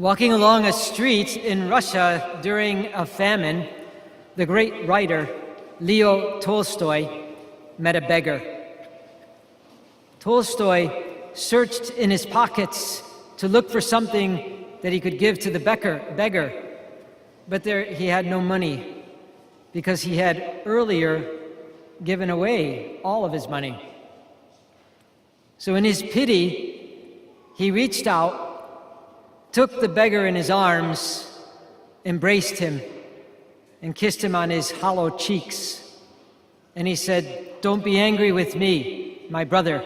Walking along a street in Russia during a famine, the great writer Leo Tolstoy met a beggar. Tolstoy searched in his pockets to look for something that he could give to the beggar, but he had no money because he had earlier given away all of his money. So in his pity, he reached out, took the beggar in his arms, embraced him, and kissed him on his hollow cheeks. And he said, "Don't be angry with me, my brother.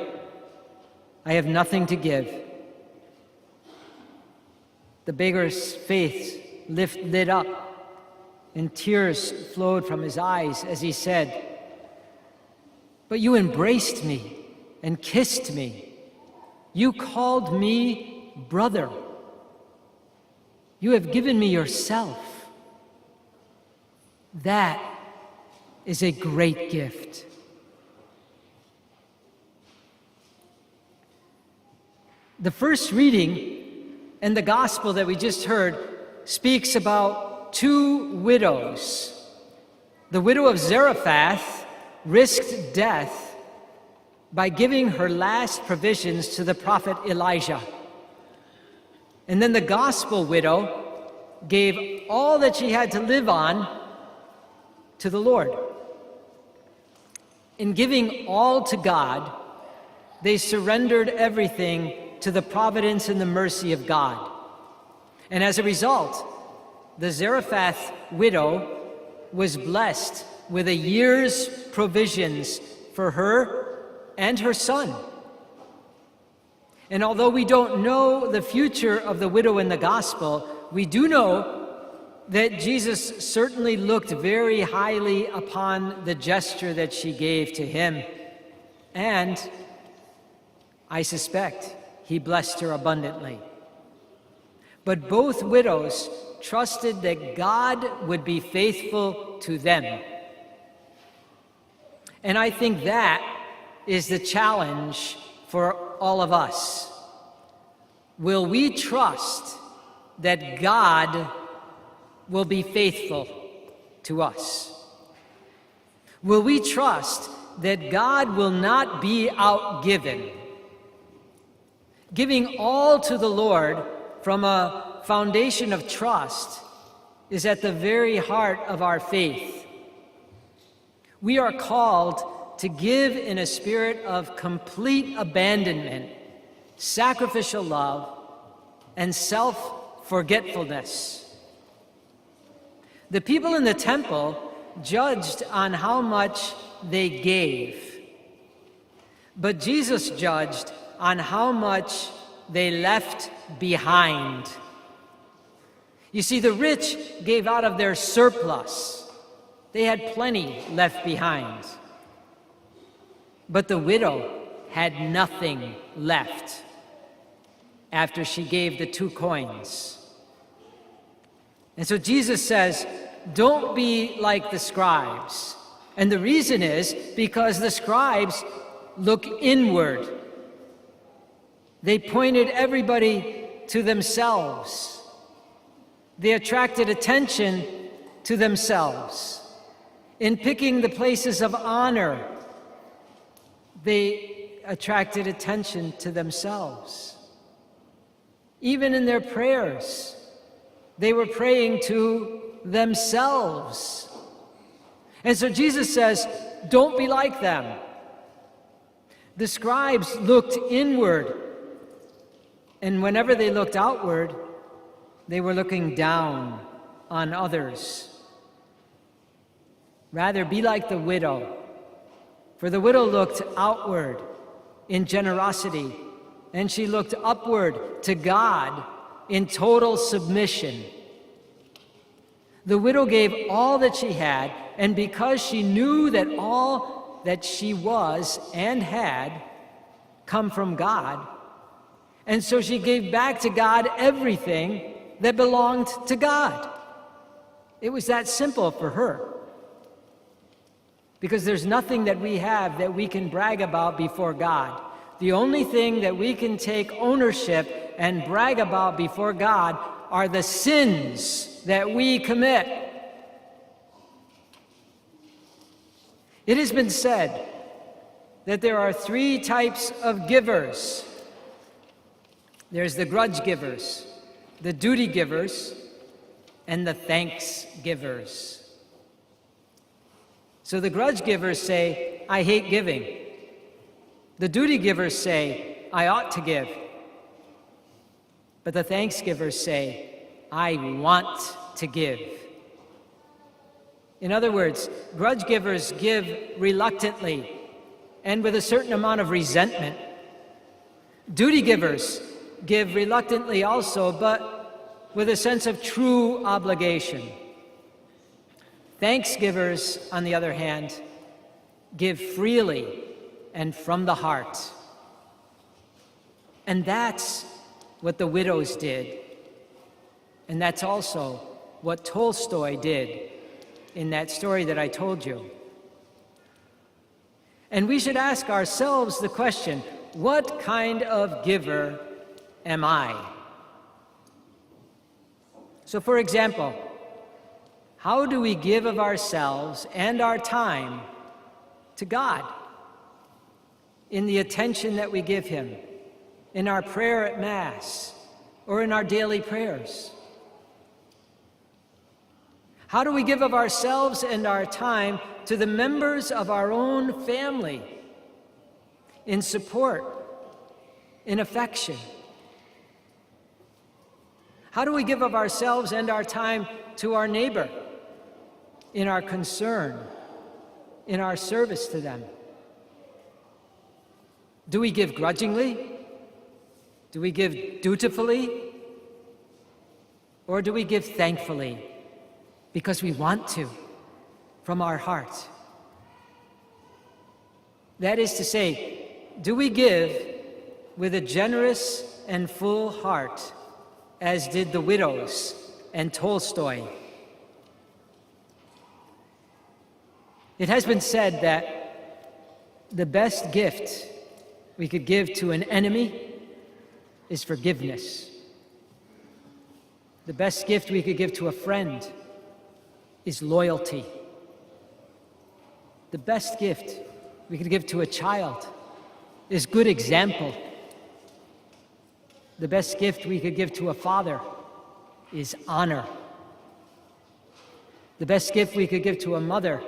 I have nothing to give." The beggar's face lit up, and tears flowed from his eyes as he said, "But you embraced me and kissed me. You called me brother. You have given me yourself. That is a great gift." The first reading and the gospel that we just heard speaks about two widows. The widow of Zarephath risked death by giving her last provisions to the prophet Elijah. And then the gospel widow gave all that she had to live on to the Lord. In giving all to God, they surrendered everything to the providence and the mercy of God. And as a result, the Zarephath widow was blessed with a year's provisions for her and her son. And although we don't know the future of the widow in the gospel, we do know that Jesus certainly looked very highly upon the gesture that she gave to him. And I suspect he blessed her abundantly. But both widows trusted that God would be faithful to them. And I think that is the challenge for all of us. Will we trust that God will be faithful to us? Will we trust that God will not be outgiven? Giving all to the Lord from a foundation of trust is at the very heart of our faith. We are called to give in a spirit of complete abandonment, sacrificial love, and self-forgetfulness. The people in the temple judged on how much they gave, but Jesus judged on how much they left behind. You see, the rich gave out of their surplus. They had plenty left behind. But the widow had nothing left after she gave the 2 coins. And so Jesus says, don't be like the scribes. And the reason is because the scribes look inward. They pointed everybody to themselves. They attracted attention to themselves. In picking the places of honor, they attracted attention to themselves. Even in their prayers, they were praying to themselves. And so Jesus says, don't be like them. The scribes looked inward, and whenever they looked outward, they were looking down on others. Rather, be like the widow. For the widow looked outward in generosity, and she looked upward to God in total submission. The widow gave all that she had, and because she knew that all that she was and had come from God, and so she gave back to God everything that belonged to God. It was that simple for her. Because there's nothing that we have that we can brag about before God. The only thing that we can take ownership and brag about before God are the sins that we commit. It has been said that there are three types of givers. There's the grudge givers, the duty givers, and the thanks givers. So the grudge givers say, I hate giving. The duty givers say, I ought to give. But the thanks givers say, I want to give. In other words, grudge givers give reluctantly and with a certain amount of resentment. Duty givers give reluctantly also, but with a sense of true obligation. Thanks givers, on the other hand, give freely and from the heart. And that's what the widows did. And that's also what Tolstoy did in that story that I told you. And we should ask ourselves the question, what kind of giver am I? So for example, how do we give of ourselves and our time to God? In the attention that we give Him, in our prayer at Mass, or in our daily prayers? How do we give of ourselves and our time to the members of our own family in support, in affection? How do we give of ourselves and our time to our neighbor in our concern, in our service to them? Do we give grudgingly? Do we give dutifully? Or do we give thankfully because we want to, from our heart? That is to say, do we give with a generous and full heart, as did the widows and Tolstoy? It has been said that the best gift we could give to an enemy is forgiveness. The best gift we could give to a friend is loyalty. The best gift we could give to a child is good example. The best gift we could give to a father is honor. The best gift we could give to a mother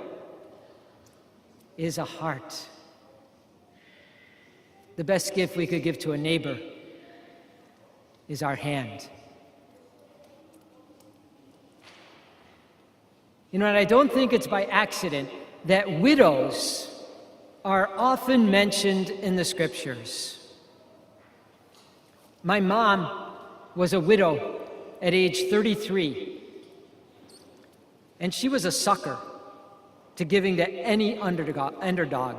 is a heart. The best gift we could give to a neighbor is our hand. You know, and I don't think it's by accident that widows are often mentioned in the Scriptures. My mom was a widow at age 33, and she was a sucker to giving to any underdog.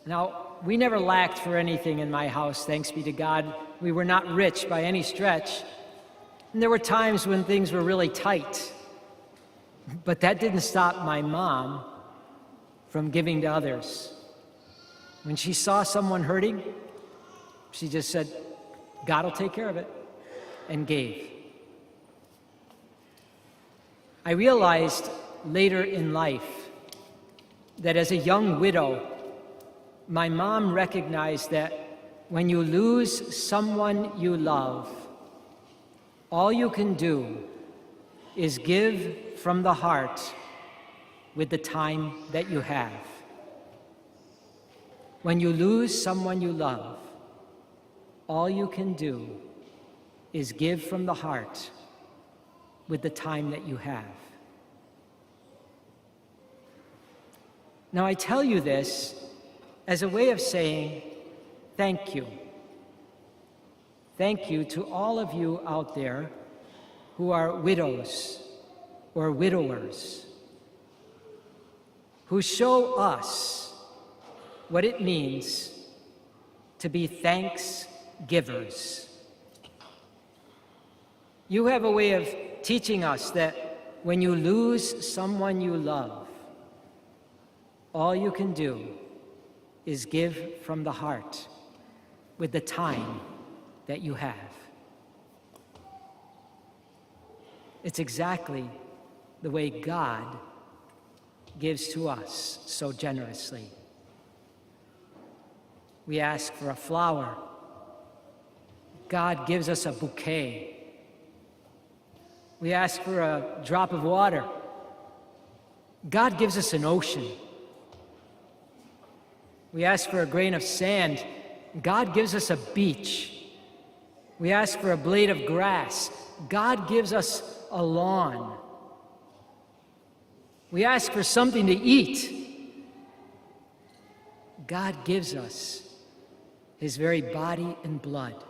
Now, we never lacked for anything in my house, thanks be to God. We were not rich by any stretch, and there were times when things were really tight. But that didn't stop my mom from giving to others. When she saw someone hurting, she just said, God will take care of it, and gave. I realized later in life that as a young widow, my mom recognized that when you lose someone you love, all you can do is give from the heart with the time that you have. When you lose someone you love, all you can do is give from the heart with the time that you have. Now, I tell you this as a way of saying thank you. Thank you to all of you out there who are widows or widowers, who show us what it means to be thanks givers. You have a way of teaching us that when you lose someone you love, all you can do is give from the heart with the time that you have. It's exactly the way God gives to us so generously. We ask for a flower. God gives us a bouquet. We ask for a drop of water. God gives us an ocean. We ask for a grain of sand. God gives us a beach. We ask for a blade of grass. God gives us a lawn. We ask for something to eat. God gives us his very body and blood.